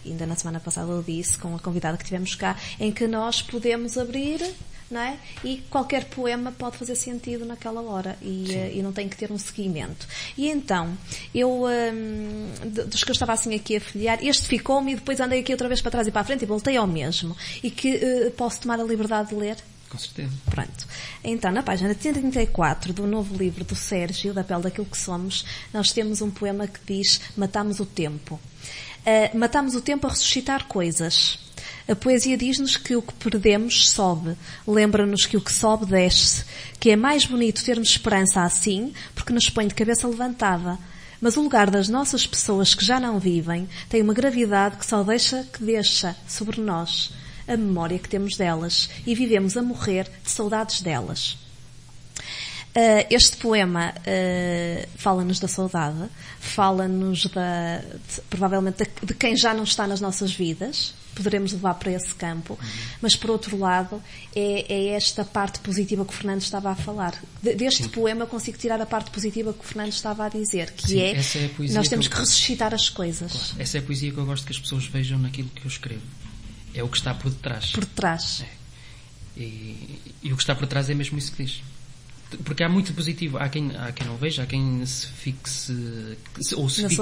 ainda na semana passada eu disse, com a convidada que tivemos cá, em que nós podemos abrir, não é? E qualquer poema pode fazer sentido naquela hora e não tem que ter um seguimento. E então, eu, dos que eu estava assim aqui a folhear, este ficou-me e depois andei aqui outra vez para trás e para a frente e voltei ao mesmo. E que posso tomar a liberdade de ler? Com certeza. Pronto. Então, na página 134 do novo livro do Sérgio, Da Pele daquilo que Somos, nós temos um poema que diz: Matamos o tempo. Matamos o tempo a ressuscitar coisas. A poesia diz-nos que o que perdemos sobe. Lembra-nos que o que sobe desce. Que é mais bonito termos esperança assim, porque nos põe de cabeça levantada. Mas o lugar das nossas pessoas que já não vivem tem uma gravidade que só deixa que deixa sobre nós a memória que temos delas e vivemos a morrer de saudades delas. Este poema fala-nos da saudade, fala-nos provavelmente de quem já não está nas nossas vidas, poderemos levar para esse campo, mas por outro lado é esta parte positiva que o Fernando estava a falar. Deste poema consigo tirar a parte positiva que o Fernando estava a dizer, que nós temos que ressuscitar as coisas. Claro, essa é a poesia que eu gosto que as pessoas vejam naquilo que eu escrevo. É o que está por detrás. Por detrás. E o que está por trás é mesmo isso que diz. Porque há muito positivo. Há quem não veja, há quem se fixe ou se fique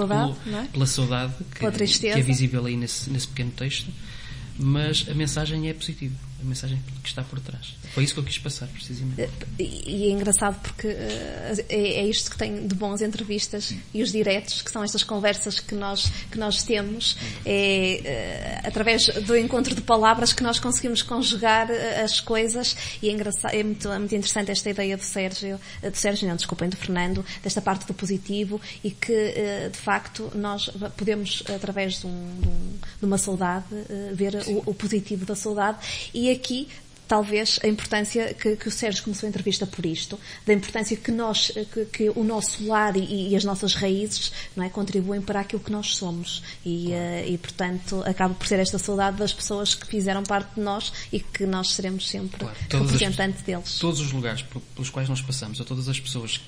pela saudade que é visível aí nesse pequeno texto. Mas a mensagem é positiva. A mensagem que está por trás. Foi isso que eu quis passar, precisamente. E é engraçado porque é isto que tem de bom as entrevistas e os diretos, que são estas conversas que nós temos. Através do encontro de palavras que nós conseguimos conjugar as coisas, e é muito interessante esta ideia do Fernando, desta parte do positivo, e que de facto nós podemos, através de uma saudade, ver o positivo da saudade. E aqui, talvez, a importância que o Sérgio começou a entrevista por isto, da importância que o nosso lar e as nossas raízes, não é, contribuem para aquilo que nós somos. E, portanto, acaba por ser esta saudade das pessoas que fizeram parte de nós e que nós seremos sempre representantes deles. Todos os lugares pelos quais nós passamos, ou todas as pessoas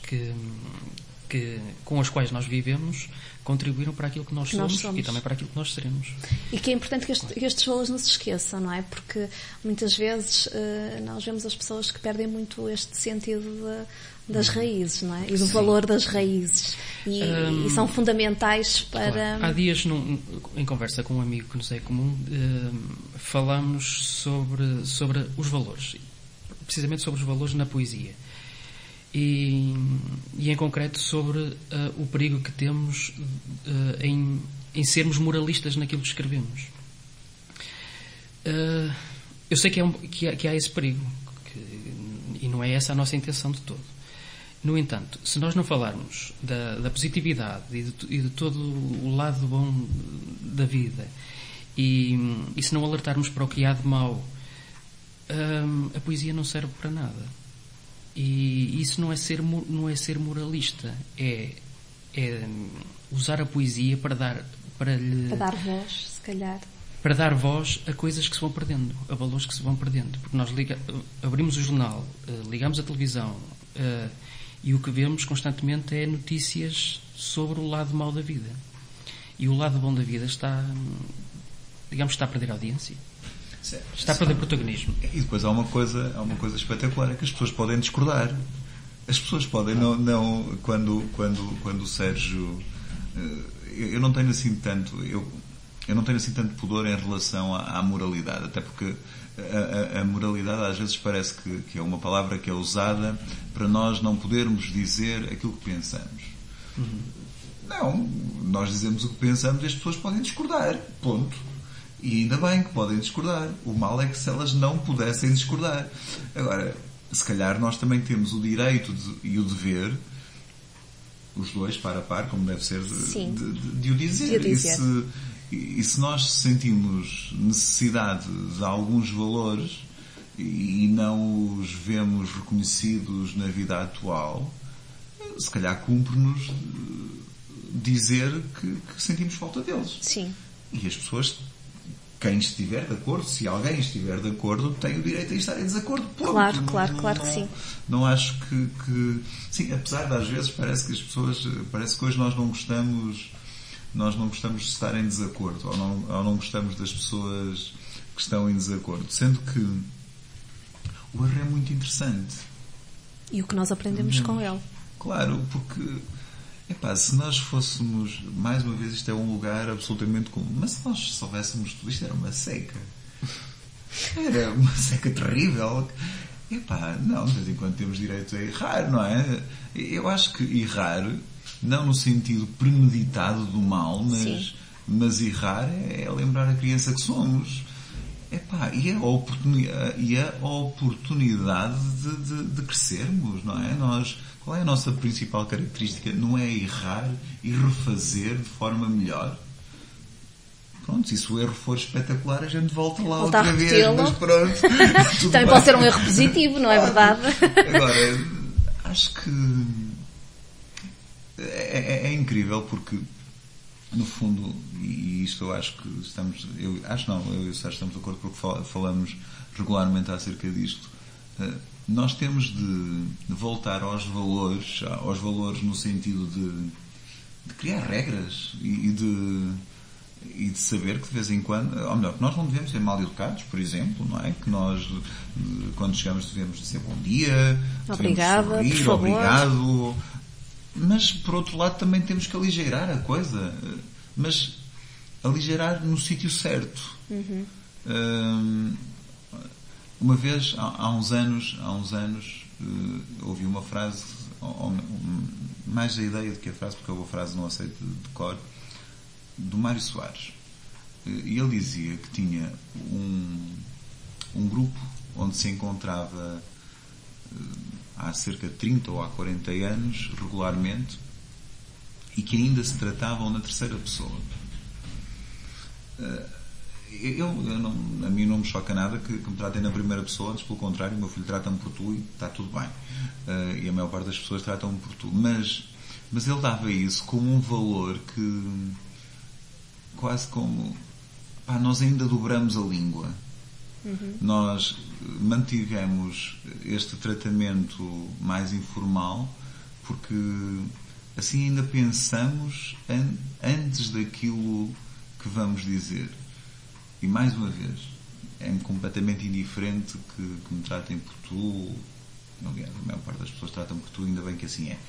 com as quais nós vivemos, contribuíram para aquilo que nós somos e também para aquilo que nós seremos. E que é importante que estes valores não se esqueçam, não é? Porque muitas vezes nós vemos as pessoas que perdem muito este sentido das raízes, não é? E do valor das raízes. E são fundamentais para... Claro. Há dias, em conversa com um amigo que nos é comum, falamos sobre os valores. Precisamente sobre os valores na poesia. E em concreto sobre o perigo que temos em sermos moralistas naquilo que escrevemos. Eu sei que há esse perigo, e não é essa a nossa intenção de todo. No entanto, se nós não falarmos da positividade e de todo o lado bom da vida, e se não alertarmos para o que há de mau, a poesia não serve para nada. E isso não é ser moralista, é usar a poesia para dar voz, se calhar. Para dar voz a coisas que se vão perdendo, a valores que se vão perdendo. Porque nós abrimos o jornal, ligamos a televisão, e o que vemos constantemente é notícias sobre o lado mau da vida. E o lado bom da vida está a perder audiência. Está a perder protagonismo. E depois há uma coisa espetacular, é que as pessoas podem discordar. As pessoas podem não quando o Sérgio, eu não tenho assim tanto pudor em relação à moralidade, até porque a moralidade às vezes parece que é uma palavra que é usada para nós não podermos dizer aquilo que pensamos. Não, nós dizemos o que pensamos e as pessoas podem discordar, ponto. E ainda bem que podem discordar. O mal é que se elas não pudessem discordar. Agora, se calhar nós também temos o direito e o dever, os dois par a par, como deve ser, de o dizer. E se nós sentimos necessidade de alguns valores e não os vemos reconhecidos na vida atual, se calhar cumpre-nos dizer que sentimos falta deles. Sim. E as pessoas... Quem estiver de acordo, se alguém estiver de acordo, tem o direito a estar em desacordo. Ponto. Claro que sim. Não acho que... Sim, apesar de às vezes parece que hoje nós não gostamos de estar em desacordo, ou não gostamos das pessoas que estão em desacordo. Sendo que o erro é muito interessante. E o que nós aprendemos com ele. Claro, porque se nós fôssemos, mais uma vez, isto é um lugar absolutamente comum, mas se nós soubéssemos tudo, isto era uma seca. Era uma seca terrível. Não, de vez em quando temos direito a errar, não é? Eu acho que errar, não no sentido premeditado do mal, mas errar é lembrar a criança que somos. E a oportunidade de crescermos, não é? Qual é a nossa principal característica? Não é errar e refazer de forma melhor? Pronto, se o erro for espetacular, a gente volta lá outra vez, mas pronto. Também pode ser um erro positivo, não é verdade? Agora, acho que é incrível porque, no fundo, e isto eu acho que eu e o Sérgio estamos de acordo porque falamos regularmente acerca disto, nós temos de voltar aos valores no sentido de criar regras e de saber que de vez em quando, ou melhor, que nós não devemos ser mal educados, por exemplo, não é? Que nós, quando chegamos, devemos dizer bom dia, obrigada, devemos sorrir, obrigado. Mas, por outro lado, também temos que aligeirar a coisa. Mas aligeirar no sítio certo. Uma vez, há uns anos, ouvi uma frase, mais a ideia do que a frase, porque eu a frase não aceito de cor, do Mário Soares. E ele dizia que tinha um grupo onde se encontrava há cerca de 30 ou há 40 anos, regularmente, e que ainda se tratavam na terceira pessoa. A mim não me choca nada que me tratem na primeira pessoa, antes pelo contrário, o meu filho trata-me por tu e está tudo bem. E a maior parte das pessoas tratam-me por tu. Mas ele dava isso como um valor que, quase como, nós ainda dobramos a língua. Nós mantivemos este tratamento mais informal porque assim ainda pensamos antes daquilo que vamos dizer. E mais uma vez, é-me completamente indiferente que me tratem por tu. Aliás, a maior parte das pessoas tratam por tu, ainda bem que assim é.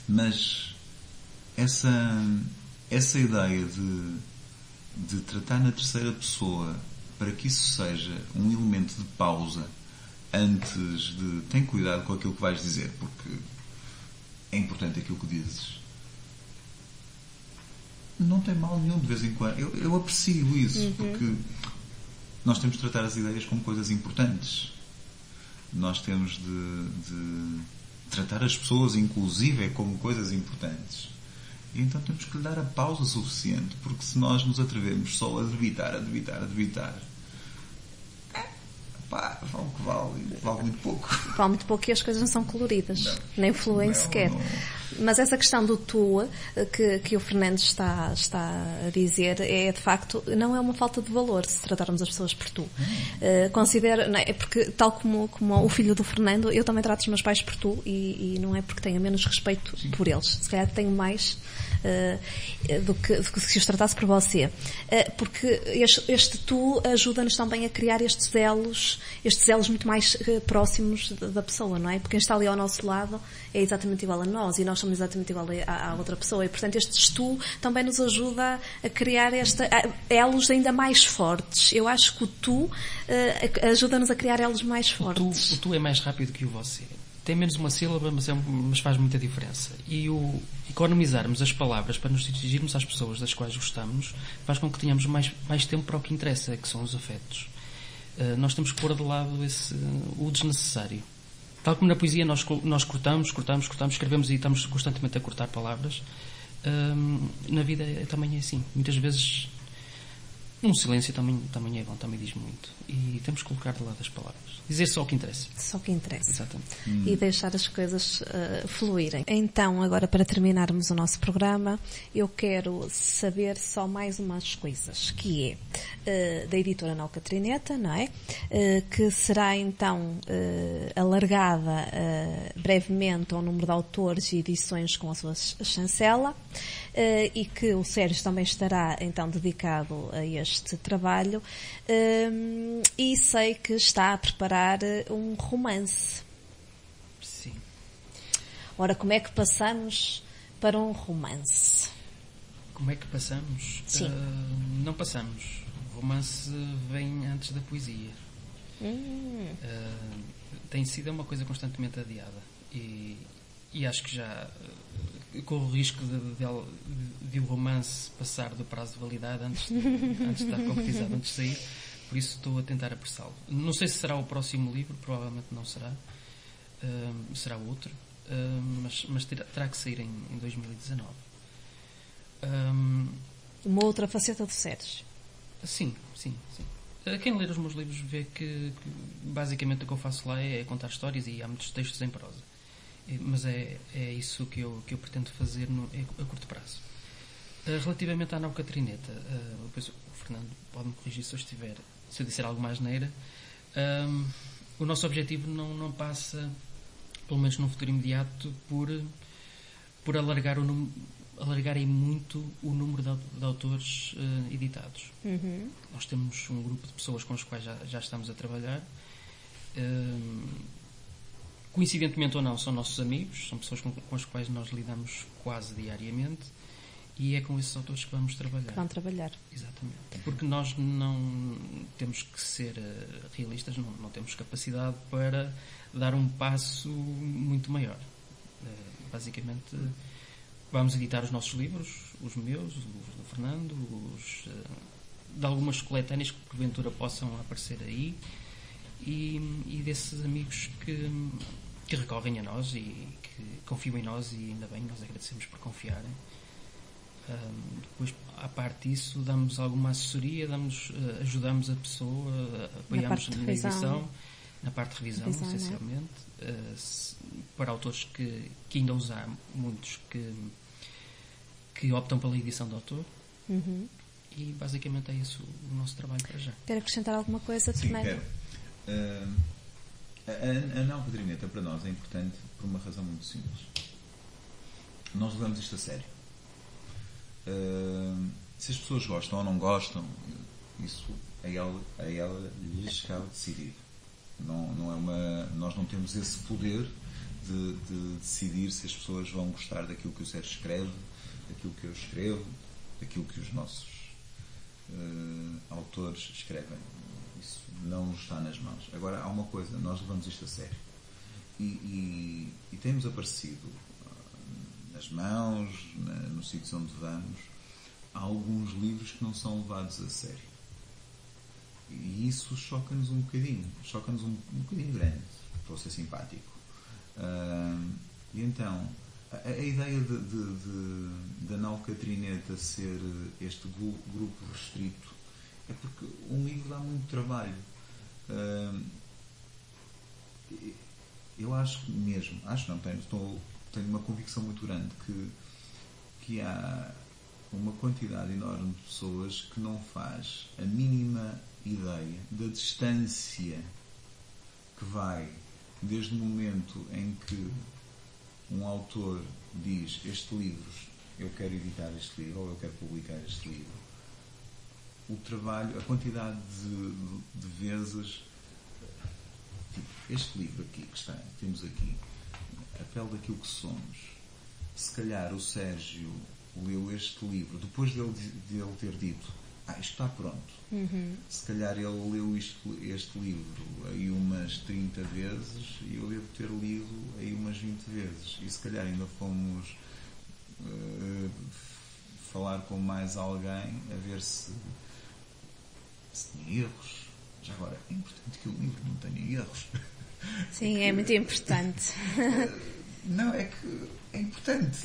Mas essa ideia de tratar na terceira pessoa para que isso seja um elemento de pausa antes de... Tem cuidado com aquilo que vais dizer, porque é importante aquilo que dizes. Não tem mal nenhum de vez em quando. Eu aprecio isso, porque nós temos de tratar as ideias como coisas importantes. Nós temos de tratar as pessoas, inclusive, como coisas importantes. E então temos que lhe dar a pausa suficiente, porque se nós nos atrevemos só a debitar, vale o que vale muito pouco. Vale muito pouco e as coisas não são coloridas, nem fluem sequer. Mas essa questão do tu, que o Fernando está a dizer, é de facto, não é uma falta de valor se tratarmos as pessoas por tu. Considero, não é, porque tal como o filho do Fernando, eu também trato os meus pais por tu e não é porque tenho menos respeito por eles. Se calhar tenho mais do que se os tratasse por você. Porque este tu ajuda-nos também a criar estes elos muito mais próximos da pessoa, não é? Porque quem está ali ao nosso lado é exatamente igual a nós e nós somos exatamente igual à outra pessoa e, portanto, este tu também nos ajuda a criar elos ainda mais fortes. Eu acho que o tu ajuda-nos a criar elos mais fortes. O tu é mais rápido que o você. Tem menos uma sílaba, mas faz muita diferença. E o economizarmos as palavras para nos dirigirmos às pessoas das quais gostamos faz com que tenhamos mais tempo para o que interessa, que são os afetos. Nós temos que pôr de lado o desnecessário. Tal como na poesia nós cortamos, escrevemos e estamos constantemente a cortar palavras, na vida também é assim. Muitas vezes um silêncio também é bom, também diz muito. E temos que colocar de lado as palavras. Dizer só o que interessa. Só o que interessa. Exatamente. E deixar as coisas fluírem. Então, agora para terminarmos o nosso programa, eu quero saber só mais umas coisas, que é da editora Alcatrineta, não é? Que será então alargada brevemente ao número de autores e edições com a sua chancela, e que o Sérgio também estará então dedicado a este trabalho, e sei que está a preparar um romance. Sim. Ora, como é que passamos para um romance? Como é que passamos? Sim. Não passamos. O romance vem antes da poesia. Tem sido uma coisa constantemente adiada. E acho que já corro o risco de o romance passar do prazo de validade antes de estar concretizado, antes de sair. Por isso estou a tentar apressá-lo. Não sei se será o próximo livro, provavelmente não será. Será outro. Mas terá que sair em 2019. Uma outra faceta do Sérgio. Sim. Quem ler os meus livros vê que basicamente o que eu faço lá é contar histórias, e há muitos textos em prosa. Mas é isso que eu pretendo fazer a curto prazo. Relativamente à Nau Catrineta, depois o Fernando pode-me corrigir se eu disser algo mais neira. O nosso objetivo não passa, pelo menos num futuro imediato, por alargarem muito o número de autores editados. Nós temos um grupo de pessoas com as quais já estamos a trabalhar. Coincidentemente ou não, são nossos amigos, são pessoas com as quais nós lidamos quase diariamente, e é com esses autores que vamos trabalhar. Vão trabalhar. Exatamente. Porque nós não temos que ser realistas, não temos capacidade para dar um passo muito maior. Basicamente, vamos editar os nossos livros, os meus, os do Fernando, de algumas coletâneas que porventura possam aparecer aí, e desses amigos que recorrem a nós e que confiam em nós, e ainda bem, nós agradecemos por confiarem. Depois, à parte disso, damos alguma assessoria, ajudamos a pessoa, apoiamos na edição, na parte de revisão, essencialmente, para autores que ainda os há muitos que optam pela edição de autor. E basicamente é isso o nosso trabalho para já. Quer acrescentar alguma coisa, Sim, Fernando? quero. A Nau Catrineta para nós é importante por uma razão muito simples. Nós levamos isto a sério. Se as pessoas gostam ou não gostam, isso a ela lhes cabe decidir. Nós não temos esse poder de decidir se as pessoas vão gostar daquilo que o Sérgio escreve, daquilo que eu escrevo, daquilo que os nossos autores escrevem. Isso não nos está nas mãos. Agora, há uma coisa, nós levamos isto a sério. E temos aparecido nas mãos, nos sítios onde vamos, há alguns livros que não são levados a sério. E isso choca-nos um bocadinho. Choca-nos um bocadinho grande, para ser simpático. E então, a ideia da Nau Catrineta ser este grupo restrito é porque um livro dá muito trabalho. Eu acho mesmo, tenho uma convicção muito grande que há uma quantidade enorme de pessoas que não faz a mínima ideia da distância que vai desde o momento em que um autor diz este livro, eu quero editar este livro, ou eu quero publicar este livro, o trabalho, a quantidade de vezes, tipo, este livro aqui que temos aqui, a pele daquilo que somos. Se calhar o Sérgio leu este livro depois dele ter dito isto está pronto. Se calhar ele leu este livro aí umas 30 vezes e eu devo ter lido aí umas 20 vezes, e se calhar ainda fomos falar com mais alguém a ver se tinha erros. Já agora, é importante que o livro não tenha erros. Sim, é muito importante. Não, é que é importante.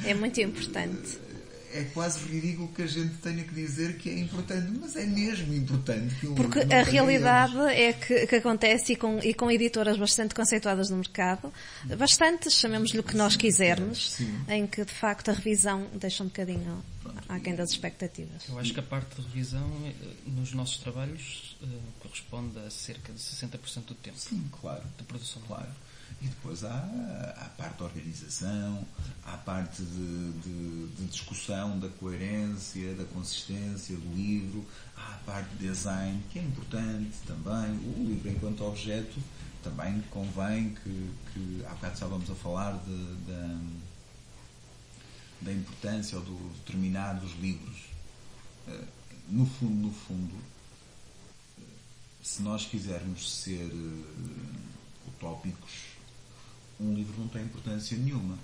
É muito importante. É quase ridículo que a gente tenha que dizer que é importante, mas é mesmo importante. Porque a realidade é que acontece, e com editoras bastante conceituadas no mercado, bastantes, chamemos-lhe o que nós quisermos, em que de facto a revisão deixa um bocadinho aquém das expectativas. Eu acho que a parte de revisão nos nossos trabalhos corresponde a cerca de 60% do tempo. Sim, claro. De produção. Claro. E depois há a parte da organização, há a parte de discussão da coerência, da consistência do livro, há a parte de design, que é importante também. O livro enquanto objeto também convém que há bocado estávamos a falar da importância ou do terminar dos livros. No fundo, se nós quisermos ser utópicos, um livro não tem importância nenhuma.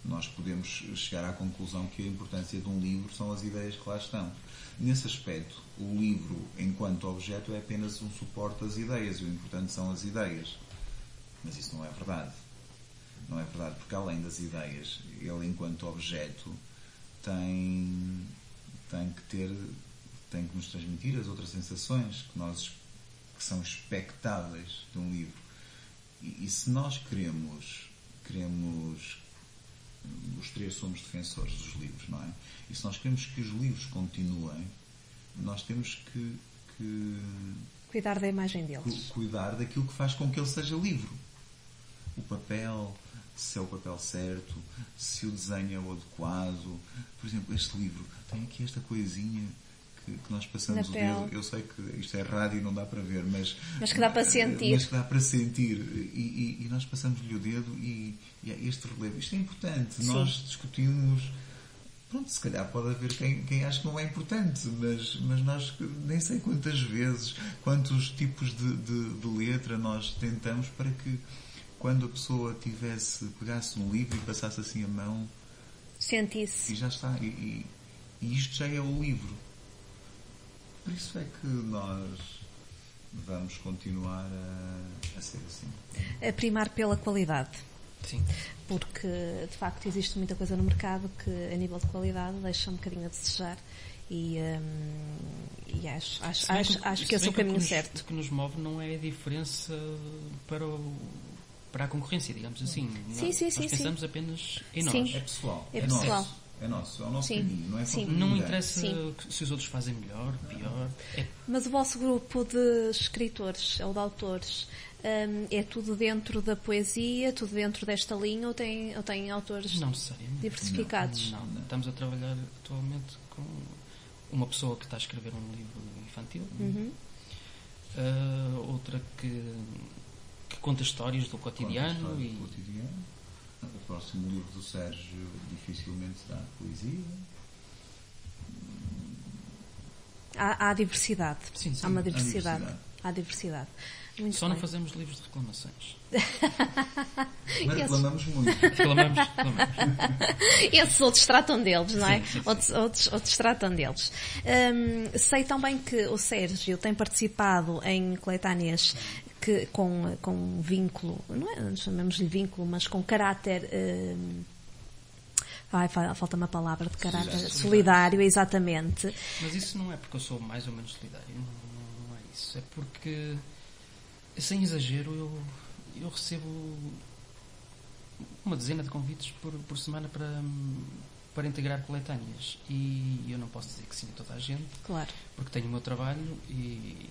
Nós podemos chegar à conclusão que a importância de um livro são as ideias que lá estão. Nesse aspecto, o livro, enquanto objeto, é apenas um suporte às ideias, e o importante são as ideias. Mas isso não é verdade. Não é verdade, porque além das ideias, ele, enquanto objeto, tem que nos transmitir as outras sensações que são expectáveis de um livro. E se nós queremos, os três somos defensores dos livros, não é? E se nós queremos que os livros continuem, nós temos que cuidar da imagem deles. Cuidar daquilo que faz com que ele seja livro. O papel, se é o papel certo, se o desenho é o adequado. Por exemplo, este livro tem aqui esta coisinha que nós passamos o dedo. Eu sei que isto é rádio e não dá para ver, mas que dá para sentir. Mas que dá para sentir. E nós passamos-lhe o dedo e este relevo. Isto é importante. Sim. Nós discutimos. Pronto, se calhar pode haver quem acha que não é importante, mas nós nem sei quantas vezes, quantos tipos de letra nós tentamos para que, quando a pessoa pegasse um livro e passasse assim a mão, sentisse. E já está. E isto já é o livro. Por isso é que nós vamos continuar a ser assim. A primar pela qualidade. Sim. Porque, de facto, existe muita coisa no mercado que, a nível de qualidade, deixa um bocadinho a desejar. E acho que esse é o caminho certo. O que nos move não é a diferença para a concorrência, digamos assim. Nós pensamos apenas em nós. Sim. É pessoal. É pessoal. É nosso caminho, não é só não interessa se os outros fazem melhor, pior. Mas o vosso grupo de escritores ou de autores é tudo dentro da poesia, tudo dentro desta linha, ou tem autores não necessariamente diversificados? Não. Estamos a trabalhar atualmente com uma pessoa que está a escrever um livro infantil, outra que conta histórias do cotidiano. O próximo livro do Sérgio dificilmente será poesia. Há diversidade. Sim. Há uma diversidade. Há diversidade. Muito Só bem. não fazemos livros de reclamações. Mas reclamamos muito. Reclamamos. Esses outros tratam deles, não é? Sim. Outros tratam deles. Sei também que o Sérgio tem participado em coletâneas com vínculo, não é, chamamos-lhe vínculo, mas com caráter, falta-me a palavra, de caráter solidário, exatamente. Mas isso não é porque eu sou mais ou menos solidário, não é isso. É porque, sem exagero, eu recebo uma dezena de convites por semana para integrar coletâneas. E eu não posso dizer que sim a toda a gente. Claro. Porque tenho o meu trabalho e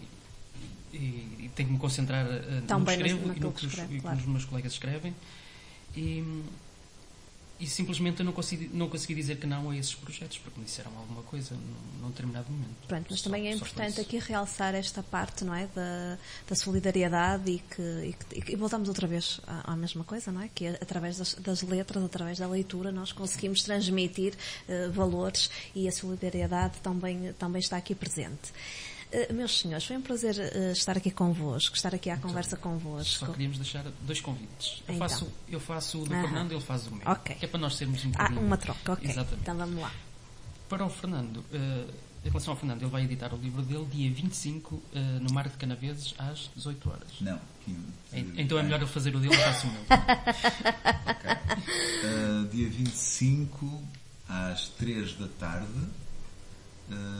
tenho que me concentrar no que escrevo e no que os meus colegas escrevem. E simplesmente eu não consegui dizer que não a esses projetos, porque me disseram alguma coisa num determinado momento. Pronto, mas também é importante aqui realçar esta parte, não é, da solidariedade e voltamos outra vez à mesma coisa, não é? Que através das letras, através da leitura, nós conseguimos transmitir valores, e a solidariedade também está aqui presente. Meus senhores, foi um prazer estar aqui convosco, estar aqui à conversa convosco. Só queríamos deixar 2 convites. Eu faço o do Fernando e ele faz o meu. Okay. Que é para nós sermos um bocadinho... uma troca, ok. Exatamente. Então vamos lá. Para o Fernando, em relação ao Fernando, ele vai editar o livro dele dia 25 no Mar de Canaveses às 18 horas. Não. Então é melhor ele fazer o dele e faço o meu. Ok. Dia 25 às 3 da tarde,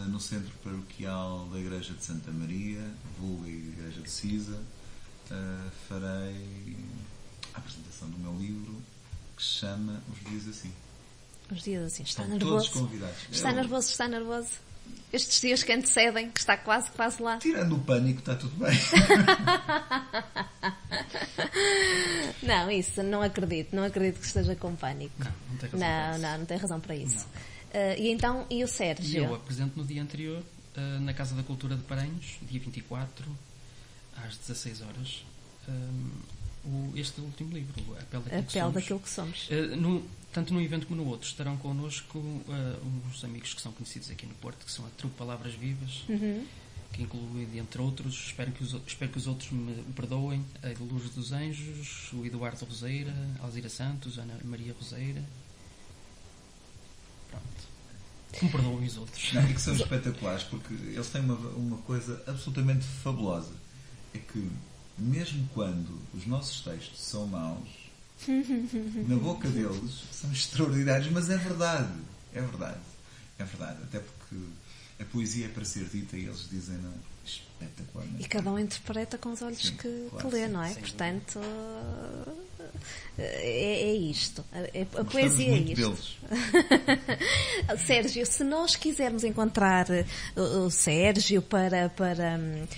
no Centro Paroquial da Igreja de Santa Maria, vulga Igreja de Cisa, farei a apresentação do meu livro, que se chama Os Dias Assim. Os Dias Assim. Está Estão nervoso? todos convidados. Está nervoso? Estes dias que antecedem, que está quase lá. Tirando o pânico, está tudo bem. Não, isso, não acredito que esteja com pânico. Não tem razão para isso. Não tem razão para isso. E o Sérgio? Eu apresento no dia anterior, na Casa da Cultura de Paranhos, dia 24, às 16 horas, este último livro, A Pele daquilo que Somos. Tanto num evento como no outro, estarão connosco uns amigos que são conhecidos aqui no Porto, que são a Trupe Palavras Vivas, que inclui, entre outros, espero que os outros me perdoem, a Lourdes dos Anjos, o Eduardo Roseira, a Alzira Santos, a Ana Maria Roseira. Pronto. Que me perdoem os outros. Não, e que são espetaculares, porque eles têm uma coisa absolutamente fabulosa. É que, mesmo quando os nossos textos são maus, na boca deles são extraordinários, mas é verdade. É verdade. Até porque a poesia é para ser dita e eles dizem espetacularmente. E cada um interpreta com os olhos que lê, não é? Portanto, é isto. A poesia é isto. Sérgio, se nós quisermos encontrar o Sérgio para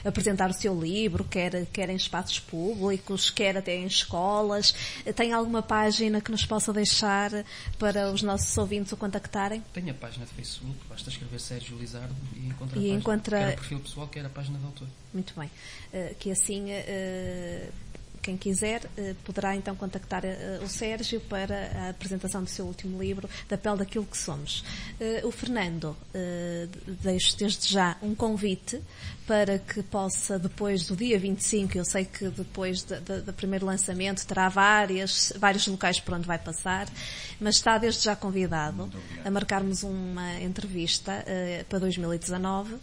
apresentar o seu livro, quer em espaços públicos, quer até em escolas, tem alguma página que nos possa deixar para os nossos ouvintes o contactarem? Tenho a página de Facebook, basta escrever Sérgio Lizardo e encontra quer o perfil pessoal, quer a página de autor. Muito bem. Que assim, quem quiser, poderá então contactar o Sérgio para a apresentação do seu último livro, Da Pele daquilo que Somos. O Fernando, deixo desde já um convite para que possa, depois do dia 25, eu sei que depois do primeiro lançamento terá vários locais por onde vai passar, mas está desde já convidado a marcarmos uma entrevista para 2019,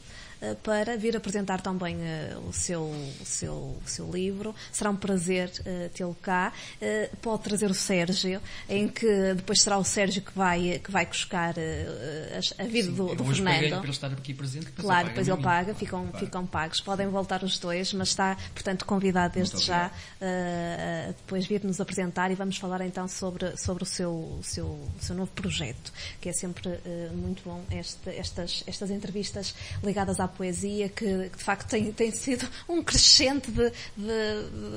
para vir apresentar também o seu livro. Será um prazer tê-lo cá. Pode trazer o Sérgio, em que depois será o Sérgio que vai buscar a vida do Fernando. Para ele estar aqui presente, claro, depois ele paga, ficam pagos. Podem voltar os dois, mas está, portanto, convidado desde já a depois vir-nos apresentar, e vamos falar então sobre o seu novo projeto, que é sempre muito bom estas entrevistas ligadas à poesia, que de facto tem sido um crescente de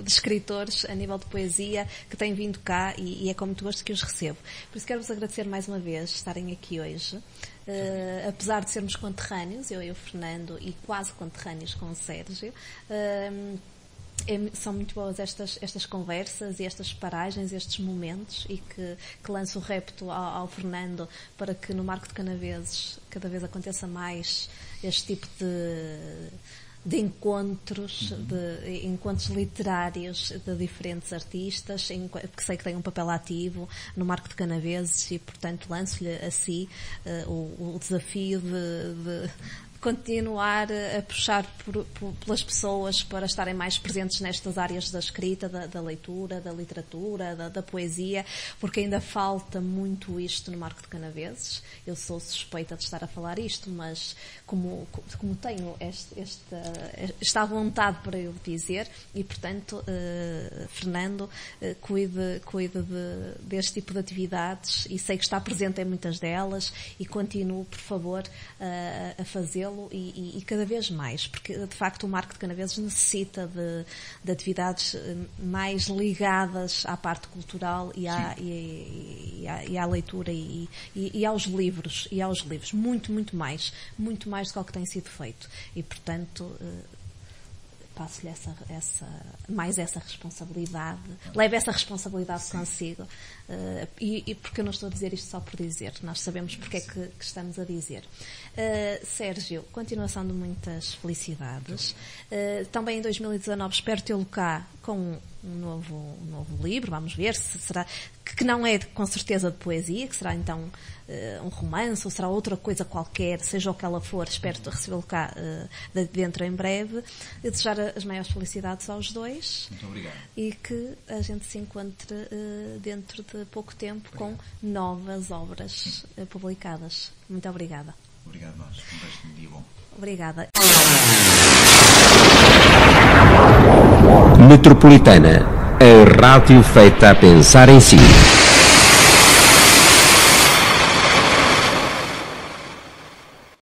escritores a nível de poesia que têm vindo cá, e é com muito gosto que os recebo. Por isso quero-vos agradecer mais uma vez estarem aqui hoje. Apesar de sermos conterrâneos, eu e o Fernando, e quase conterrâneos com o Sérgio, são muito boas estas conversas e estas paragens, estes momentos, e que lanço o repto ao Fernando para que no Marco de Canaveses cada vez aconteça mais este tipo de encontros, de encontros literários de diferentes artistas, que sei que tem um papel ativo no Marco de Canaveses, e portanto lanço-lhe a si o desafio de continuar a puxar pelas pessoas para estarem mais presentes nestas áreas da escrita, da leitura, da literatura, da poesia, porque ainda falta muito isto no Marco de Canaveses. Eu sou suspeita de estar a falar isto, mas como tenho esta vontade para eu dizer, e portanto, Fernando, cuide deste tipo de atividades, e sei que está presente em muitas delas, e continue, por favor, a fazê-lo, e cada vez mais, porque de facto o Marco de Canaveses necessita de atividades mais ligadas à parte cultural e à leitura e aos livros, muito mais do que tem sido feito, e portanto passo-lhe essa responsabilidade, leve essa responsabilidade consigo, e porque eu não estou a dizer isto só por dizer, nós sabemos porque é que estamos a dizer. Sérgio, continuação de muitas felicidades. Também em 2019 espero tê-lo cá com um novo livro, vamos ver se será, que não é com certeza de poesia, que será então um romance, ou será outra coisa qualquer, seja o que ela for. Espero recebê-lo cá dentro em breve. E desejar as maiores felicidades aos dois. Muito obrigado. E que a gente se encontre dentro de pouco tempo com novas obras publicadas. Muito obrigada. Obrigado, nós. Um resto de dia bom. Obrigada. Metropolitana, a rádio feita a pensar em si.